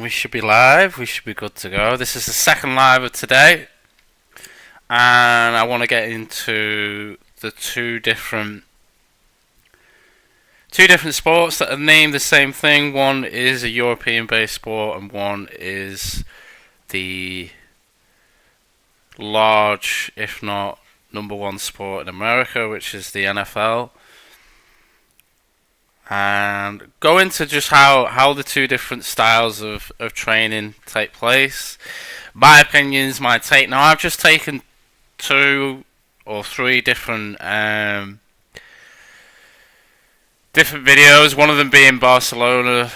we should be live. We should be good to go. This is the second live of today, and I want to get into the two different sports that are named the same thing. One is a European-based sport, and one is the large, if not number one sport in America, which is the NFL. And go into just how the two different styles of training take place. My opinions, my take. Now, I've just taken 2 or 3 different videos. One of them being Barcelona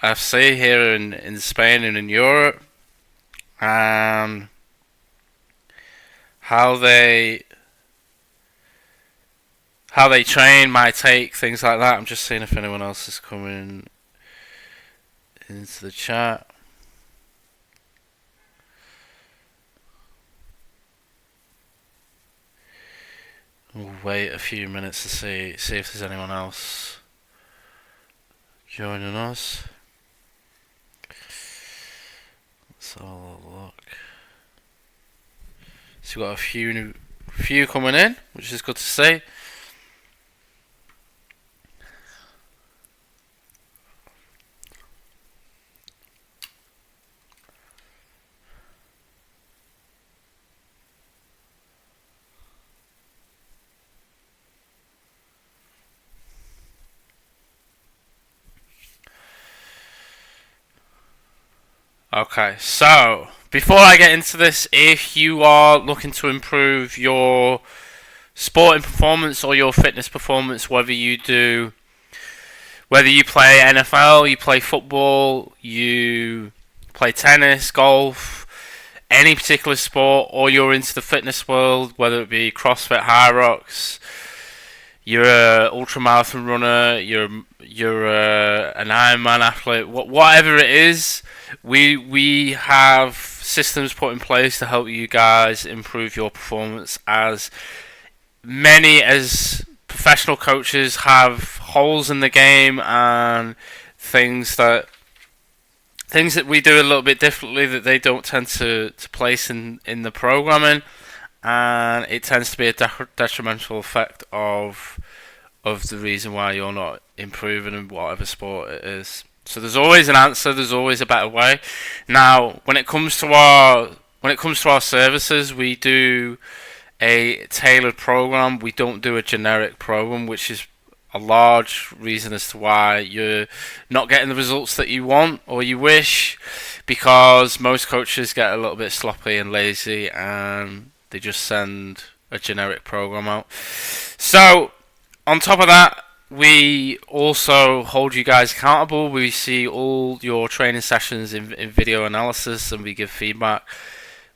FC here in Spain and in Europe, and how they train, my take, things like that. I'm just seeing if anyone else is coming into the chat. We'll wait a few minutes to see if there's anyone else joining us. Let's have a look. So we've got a few coming in, which is good to see. Okay, so before I get into this, if you are looking to improve your sporting performance or your fitness performance, whether you play NFL, you play football, you play tennis, golf, any particular sport, or you're into the fitness world, whether it be CrossFit, High Rocks, you're a ultramarathon runner, you're an Ironman athlete, whatever it is, we have systems put in place to help you guys improve your performance. As many as professional coaches have holes in the game and things that we do a little bit differently that they don't tend to place in the programming, and it tends to be a detrimental effect of the reason why you're not improving in whatever sport it is. So there's always an answer. There's always a better way. Now, when it comes to our services, we do a tailored program. We don't do a generic program, which is a large reason as to why you're not getting the results that you want or you wish, because most coaches get a little bit sloppy and lazy and they just send a generic program out. So on top of that, we also hold you guys accountable. We see all your training sessions in video analysis, and we give feedback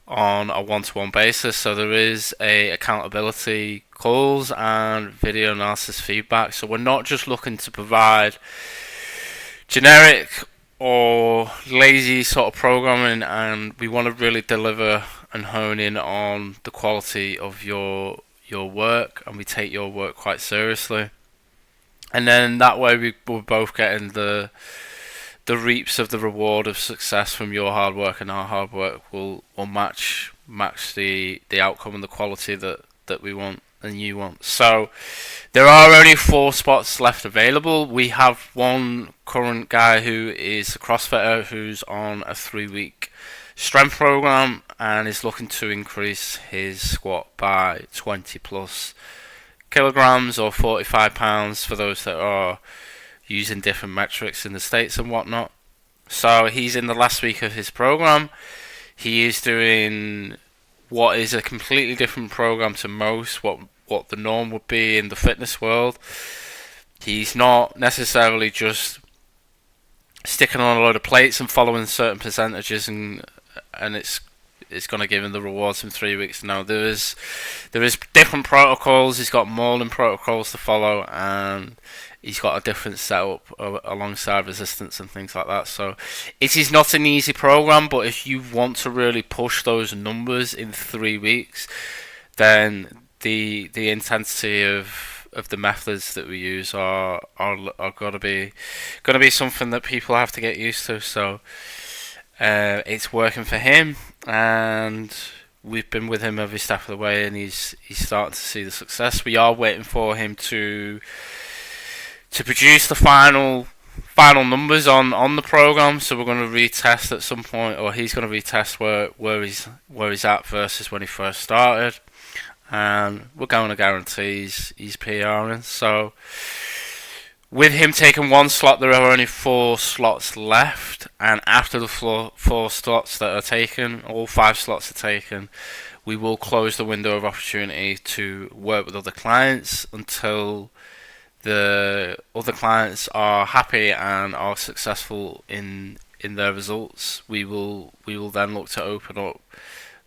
on a one-to-one basis. So there is a accountability calls and video analysis feedback. So we're not just looking to provide generic or lazy sort of programming, and we want to really deliver and hone in on the quality of your work, and we take your work quite seriously. And then that way we're both getting the reaps of the reward of success from your hard work, and our hard work will match the outcome and the quality that we want and you want. So there are only 4 spots left available. We have one current guy who is a CrossFitter who's on a 3-week strength program and is looking to increase his squat by 20 plus kilograms or 45 pounds for those that are using different metrics in the States and whatnot. So he's in the last week of his program. He is doing what is a completely different program to most, what the norm would be in the fitness world. He's not necessarily just sticking on a load of plates and following certain percentages and it's going to give him the rewards in 3 weeks. Now there is different protocols. He's got more than protocols to follow, and he's got a different setup alongside resistance and things like that. So it is not an easy program, but if you want to really push those numbers in 3 weeks, then the intensity of the methods that we use are gotta be something that people have to get used to. So It's working for him, and we've been with him every step of the way, and he's starting to see the success. We are waiting for him to produce the final numbers on the program, so we're going to retest at some point, or he's going to retest where he's at versus when he first started, and we're going to guarantee he's PRing. So with him taking one slot, there are only 4 slots left, and after the 4 slots that are taken, all 5 slots are taken, we will close the window of opportunity to work with other clients until the other clients are happy and are successful in their results. We will then look to open up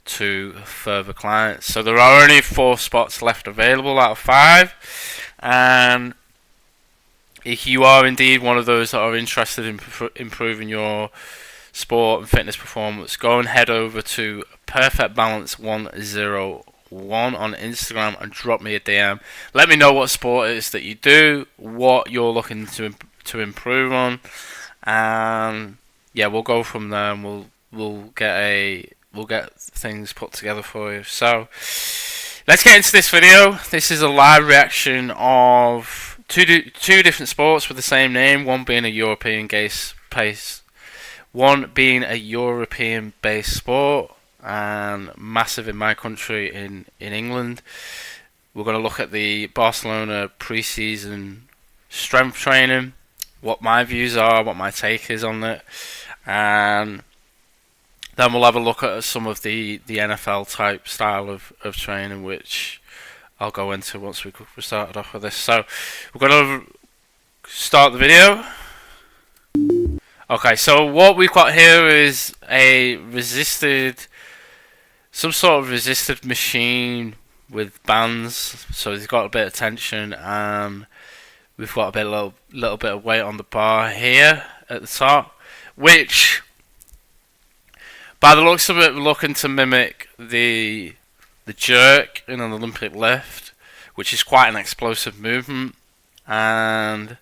to further clients. So there are only 4 spots left available out of 5, and if you are indeed one of those that are interested in improving your sport and fitness performance, go and head over to Perfect Balance 101 on Instagram and drop me a DM. Let me know what sport it is that you do, what you're looking to improve on, and yeah, we'll go from there, and we'll get things put together for you. So let's get into this video. This is a live reaction of two different sports with the same name. One being a European-based sport, and massive in my country in England. We're going to look at the Barcelona pre-season strength training, what my views are, what my take is on it, and then we'll have a look at some of the NFL type style of training, which I'll go into once we started off with this. So we're going to start the video. Okay, so what we've got here is some sort of resisted machine with bands. So he's got a bit of tension, and we've got a little bit of weight on the bar here at the top, which, by the looks of it, we're looking to mimic the jerk in an Olympic lift, which is quite an explosive movement. And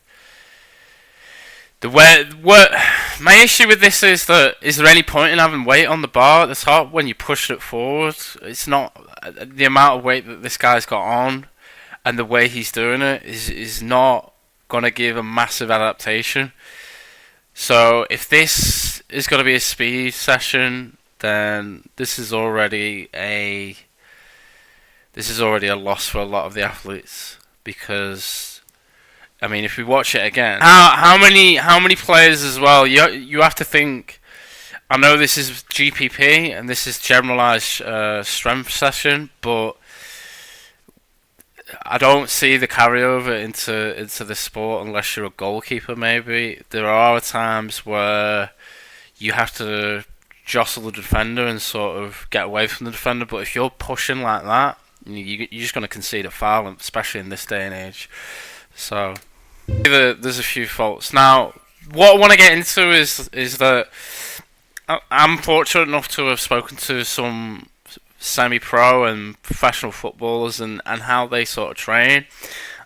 my issue with this is that, is there any point in having weight on the bar at the top when you push it forward? It's not, the amount of weight that this guy's got on and the way he's doing it is not going to give a massive adaptation. So if this is going to be a speed session, then this is already a loss for a lot of the athletes, because I mean, if we watch it again, how many players as well? You have to think. I know this is GPP and this is generalized strength session, but I don't see the carryover into the sport unless you're a goalkeeper. Maybe there are times where you have to jostle the defender and sort of get away from the defender, but if you're pushing like that, you're just going to concede a foul, especially in this day and age. So there's a few faults. Now, what I want to get into is that I'm fortunate enough to have spoken to some semi-pro and professional footballers and how they sort of train.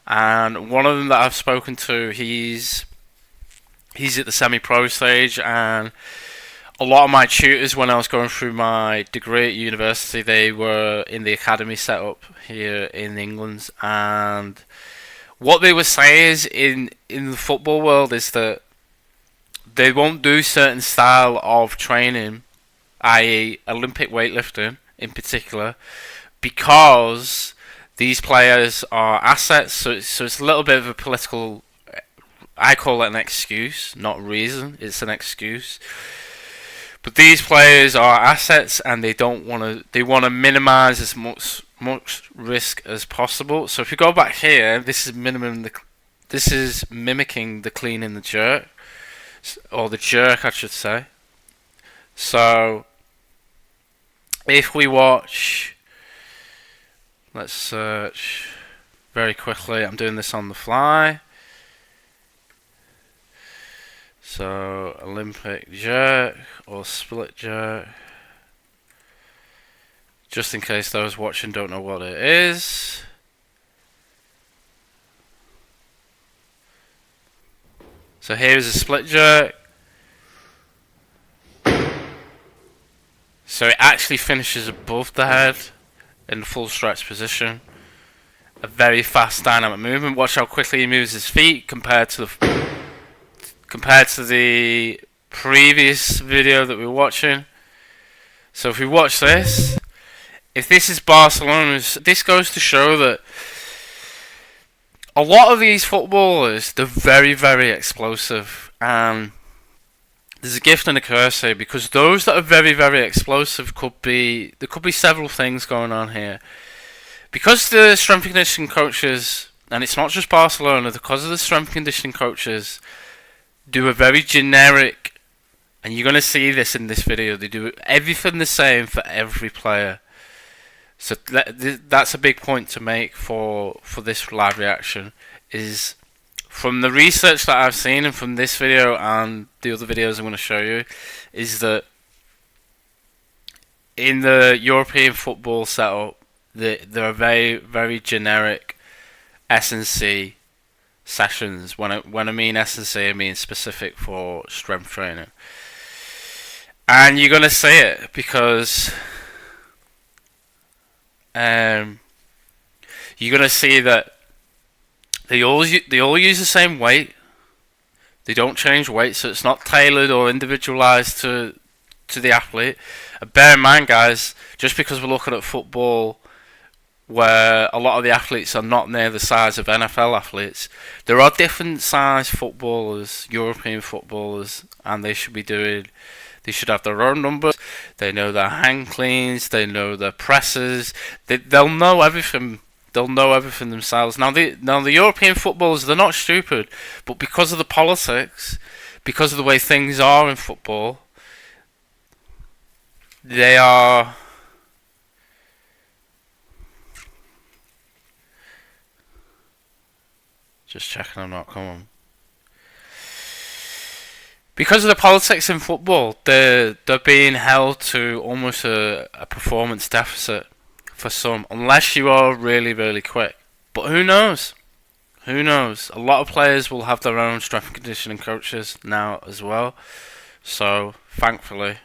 And one of them that I've spoken to, he's at the semi-pro stage, and a lot of my tutors when I was going through my degree at university, they were in the academy set up here in England, and what they would say is in the football world is that they won't do certain style of training, i.e. Olympic weightlifting in particular, because these players are assets. So it's a little bit of a political, I call it an excuse, not reason, it's an excuse. But these players are assets, and they want to minimize as much risk as possible. So if you go back here, this is mimicking the clean and the jerk, or the jerk, I should say. So if we watch, let's search very quickly. I'm doing this on the fly. So Olympic jerk or split jerk, just in case those watching don't know what it is. So here is a split jerk. So it actually finishes above the head in the full stretch position. A very fast dynamic movement. Watch how quickly he moves his feet compared to the previous video that we were watching. So if we watch this, if this is Barcelona's, this goes to show that a lot of these footballers, they're very, very explosive. And there's a gift and a curse here, because those that are very, very explosive there could be several things going on here. Because the strength and conditioning coaches, and it's not just Barcelona, because of the strength and conditioning coaches do a very generic, and you're going to see this in this video, they do everything the same for every player. So that's a big point to make for this live reaction, is from the research that I've seen and from this video and the other videos I'm going to show you, is that in the European football setup, there are very, very generic S&C sessions. When I mean S&C, I mean specific for strength training. And you're going to see it because you're going to see that they all use the same weight. They don't change weight, so it's not tailored or individualized to the athlete. And bear in mind, guys, just because we're looking at football where a lot of the athletes are not near the size of NFL athletes, there are different size footballers, European footballers, and they should have their own numbers. They know their hand cleans, they know their presses, they'll know everything. They'll know everything themselves. Now the European footballers, they're not stupid, but because of the politics, because of the way things are in football, they are just checking I'm not coming. Because of the politics in football, they're being held to almost a performance deficit for some, unless you are really, really quick. But who knows? Who knows? A lot of players will have their own strength and conditioning coaches now as well. So, thankfully.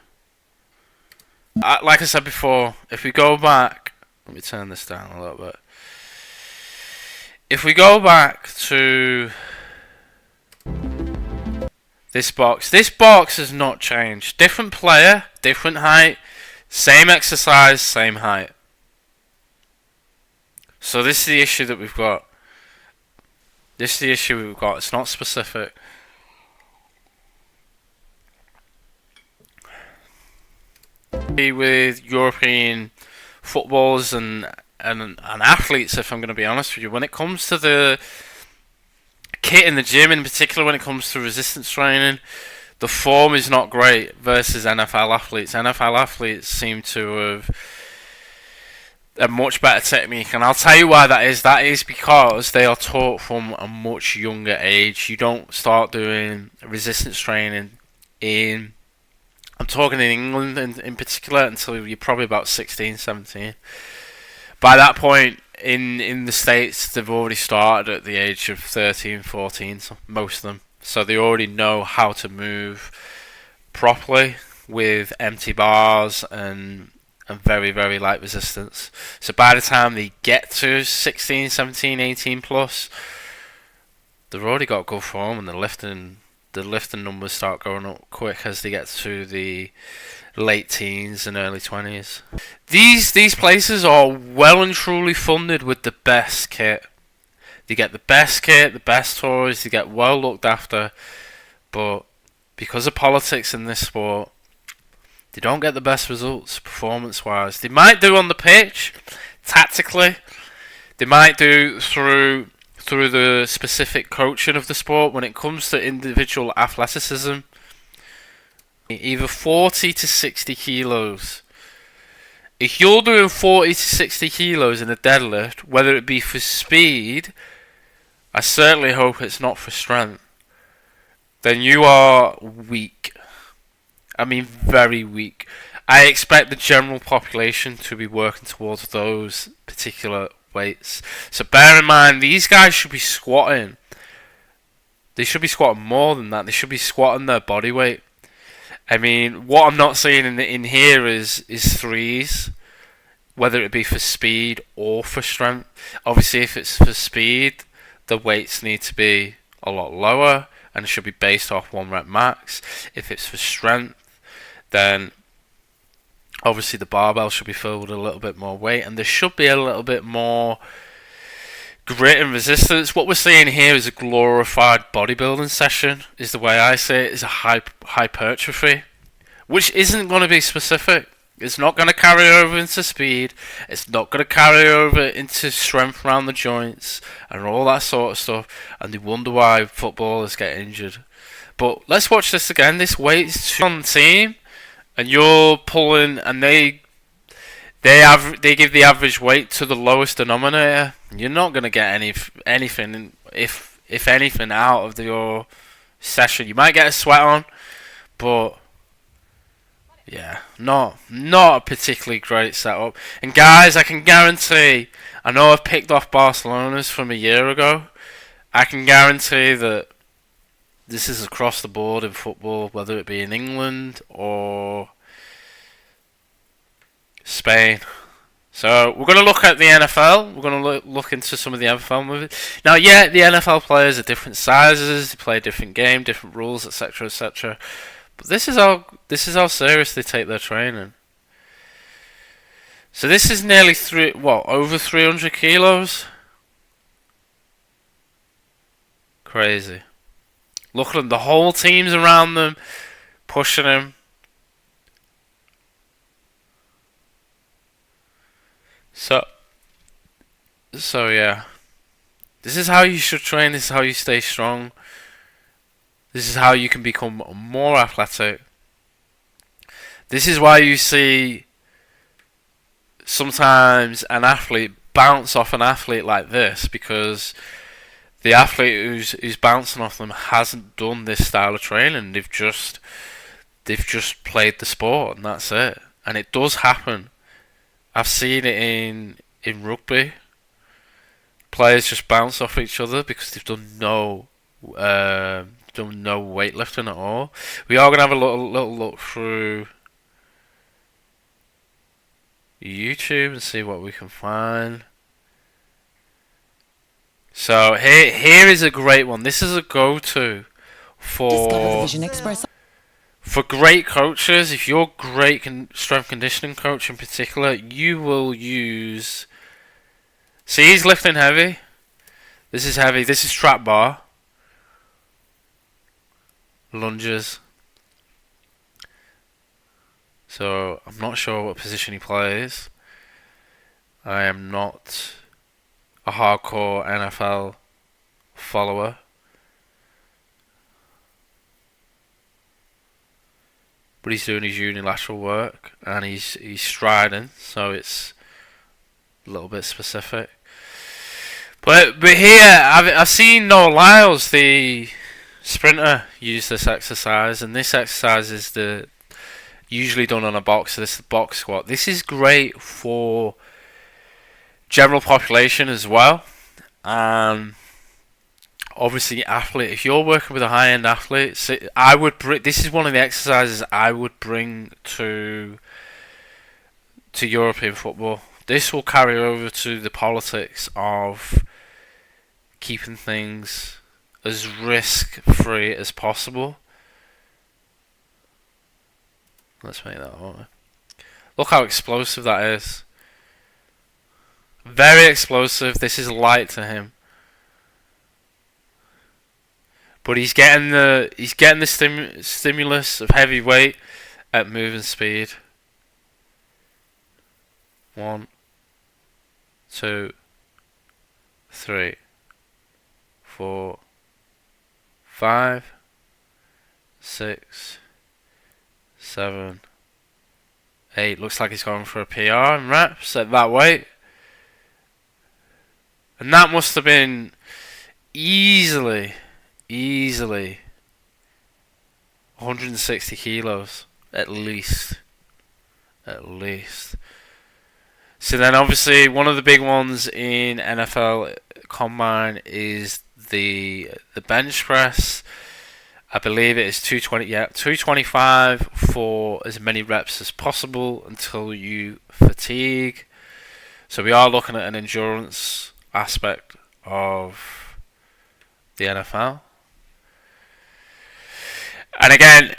Like I said before, if we go back... Let me turn this down a little bit. If we go back to this box has not changed. Different player, different height, same exercise, same height. So this is the issue that we've got. It's not specific. With European footballers and athletes, if I'm going to be honest with you, when it comes to the kit in the gym, in particular when it comes to resistance training, the form is not great versus NFL athletes. NFL athletes seem to have a much better technique, and I'll tell you why that is. That is because they are taught from a much younger age. You don't start doing resistance training I'm talking in England in particular until you're probably about 16, 17. By that point, in the States, they've already started at the age of 13, 14, so most of them. So they already know how to move properly with empty bars and very, very light resistance. So by the time they get to 16, 17, 18 plus, they've already got good form, and the lifting numbers start going up quick as they get to the late teens and early 20s. These places are well and truly funded with the best kit. They get the best kit, the best toys, they get well looked after, but because of politics in this sport, they don't get the best results performance-wise. They might do on the pitch, tactically. They might do through the specific coaching of the sport. When it comes to individual athleticism, either 40 to 60 kilos. If you're doing 40 to 60 kilos in a deadlift, whether it be for speed, I certainly hope it's not for strength, then you are weak. I mean, very weak. I expect the general population to be working towards those particular weights. So bear in mind, these guys should be squatting. They should be squatting more than that. They should be squatting their body weight. I mean, what I'm not seeing in here is threes, whether it be for speed or for strength. Obviously, if it's for speed, the weights need to be a lot lower and it should be based off 1 rep max. If it's for strength, then obviously the barbell should be filled with a little bit more weight and there should be a little bit more grit and resistance. What we're seeing here is a glorified bodybuilding session, is the way I see it. Is a hypertrophy, which isn't going to be specific. It's not going to carry over into speed. It's not going to carry over into strength around the joints and all that sort of stuff. And they wonder why footballers get injured. But let's watch this again. This weight's on the team, and you're pulling, and they give the average weight to the lowest denominator. You're not going to get anything, if anything, out of your session. You might get a sweat on, but yeah, not a particularly great setup. And guys, I can guarantee, I know I've picked off Barcelona's from a year ago. I can guarantee that this is across the board in football, whether it be in England or Spain. So we're going to look at the NFL. We're going to look into some of the NFL movies. Now, yeah, the NFL players are different sizes. They play a different game, different rules, etc., etc. But this is how serious they take their training. So this is nearly over 300 kilos. Crazy. Look at them. The whole team's around them, pushing him. So yeah. This is how you should train. This is how you stay strong. This is how you can become more athletic. This is why you see sometimes an athlete bounce off an athlete like this, because the athlete who's bouncing off them hasn't done this style of training. They've just played the sport and that's it. And it does happen. I've seen it in rugby. Players just bounce off each other because they've done no weightlifting at all. We are gonna have a little look through YouTube and see what we can find. So here is a great one. This is a go-to for great coaches. If you're great strength conditioning coach in particular, you will use. See, he's lifting heavy. This is heavy. This is trap bar. Lunges. So I'm not sure what position he plays. I am not a hardcore NFL follower. But he's doing his unilateral work and he's striding, so it's a little bit specific. But here I've seen Noah Lyles, the sprinter, use this exercise, and this exercise is usually done on a box. So this is the box squat. This is great for general population as well. Obviously, athlete. If you're working with a high-end athlete, this is one of the exercises I would bring to European football. This will carry over to the politics of keeping things as risk-free as possible. Let's make that one. Look how explosive that is. Very explosive. This is light to him. But he's getting the stimulus of heavy weight at moving speed. 1, 2, 3, 4, 5, 6, 7, 8. Looks like he's going for a PR in reps at that weight. And that must have been easily 160 kilos at least. So then obviously one of the big ones in NFL Combine is the bench press. I believe it is 220. Yeah, 225 for as many reps as possible until you fatigue. So we are looking at an endurance aspect of the NFL. And again,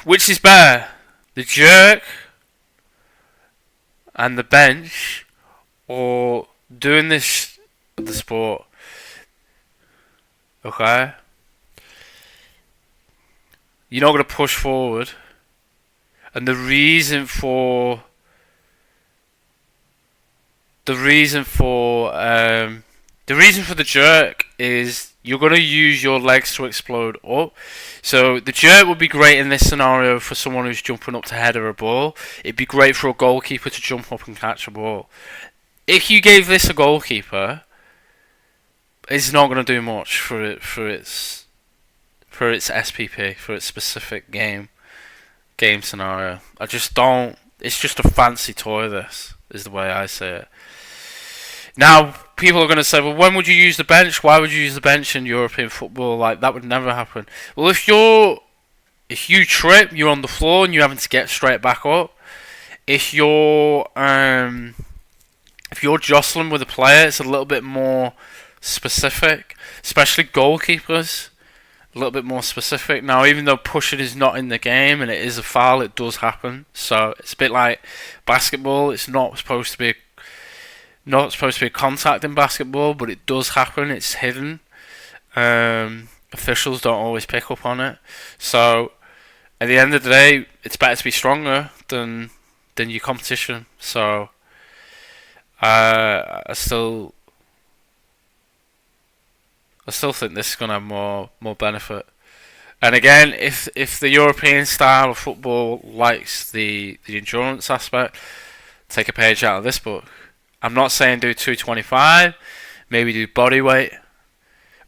which is better, the jerk and the bench, or doing this with the sport? Okay, you're not going to push forward, and the reason for the jerk is you're going to use your legs to explode up. So the jerk would be great in this scenario for someone who's jumping up to header a ball. It'd be great for a goalkeeper to jump up and catch a ball. If you gave this a goalkeeper, it's not going to do much for its SPP, for its specific game scenario. I just don't. It's just a fancy toy. This is the way I see it. Now, people are going to say, well, when would you use the bench? Why would you use the bench in European football? Like, that would never happen. Well, if you trip, you're on the floor and you're having to get straight back up. If you're jostling with a player, it's a little bit more specific, especially goalkeepers. A little bit more specific. Now, even though pushing is not in the game and it is a foul, it does happen. So it's a bit like basketball. It's not supposed to be a contact in basketball, but it does happen. It's hidden. Officials don't always pick up on it. So at the end of the day, it's better to be stronger than your competition. So I still think this is going to have more benefit. And again, if the European style of football likes the endurance aspect, take a page out of this book. I'm not saying do 225, maybe do body weight,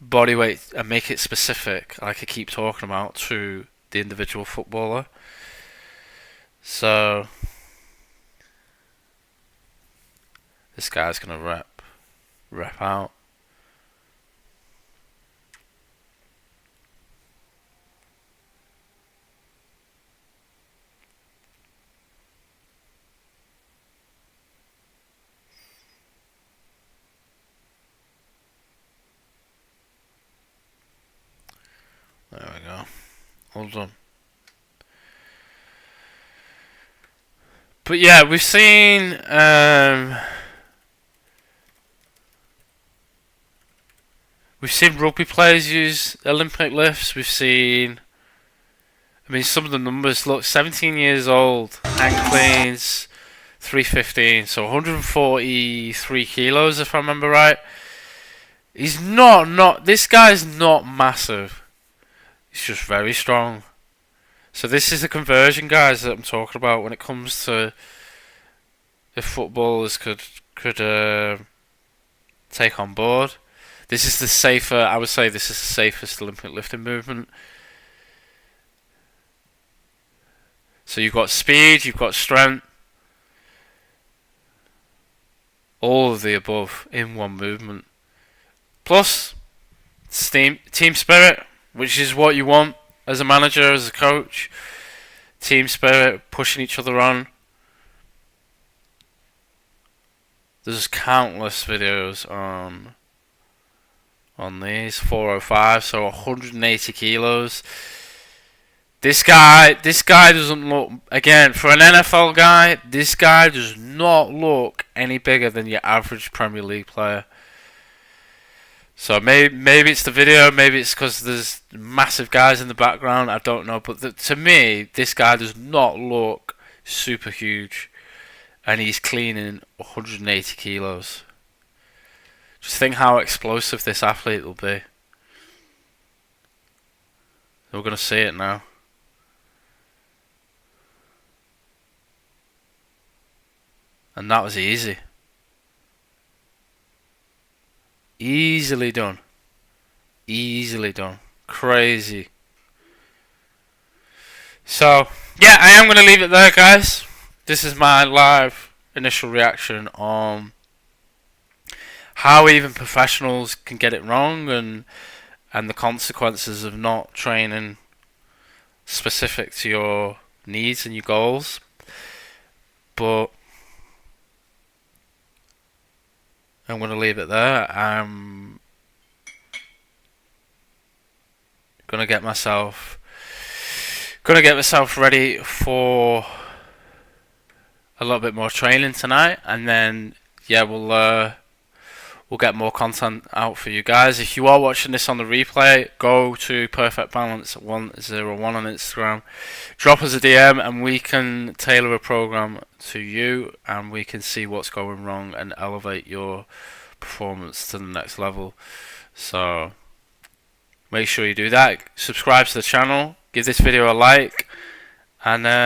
and make it specific, like I keep talking about, to the individual footballer. So this guy's gonna rep out. There we go. All done. But yeah, we've seen rugby players use Olympic lifts. We've seen, some of the numbers. Look, 17 years old, hang cleans, 315, so 143 kilos if I remember right. He's not. This guy's not massive. He's just very strong. So this is the conversion, guys, that I'm talking about when it comes to if footballers could take on board. This is the safer. I would say this is the safest Olympic lifting movement. So you've got speed, you've got strength, all of the above in one movement. Plus, team spirit, which is what you want as a manager, as a coach. Team spirit, pushing each other on. There's countless videos on these. 405, so 180 kilos. This guy doesn't look, again, for an NFL guy, this guy does not look any bigger than your average Premier League player. So maybe it's the video, maybe it's because there's massive guys in the background, I don't know. But to me, this guy does not look super huge. And he's cleaning 180 kilos. Just think how explosive this athlete will be. We're going to see it now. And that was easy. Easily done. Easily done. Crazy. So, yeah, I am going to leave it there, guys. This is my live initial reaction on how even professionals can get it wrong, and and the consequences of not training specific to your needs and your goals. But I'm going to leave it there. I'm going to get myself ready for a little bit more training tonight, and then yeah, we'll get more content out for you guys. If you are watching this on the replay, go to Perfect Balance 101 on Instagram, drop us a DM, and we can tailor a program to you, and we can see what's going wrong and elevate your performance to the next level. So make sure you do that. Subscribe to the channel, give this video a like, and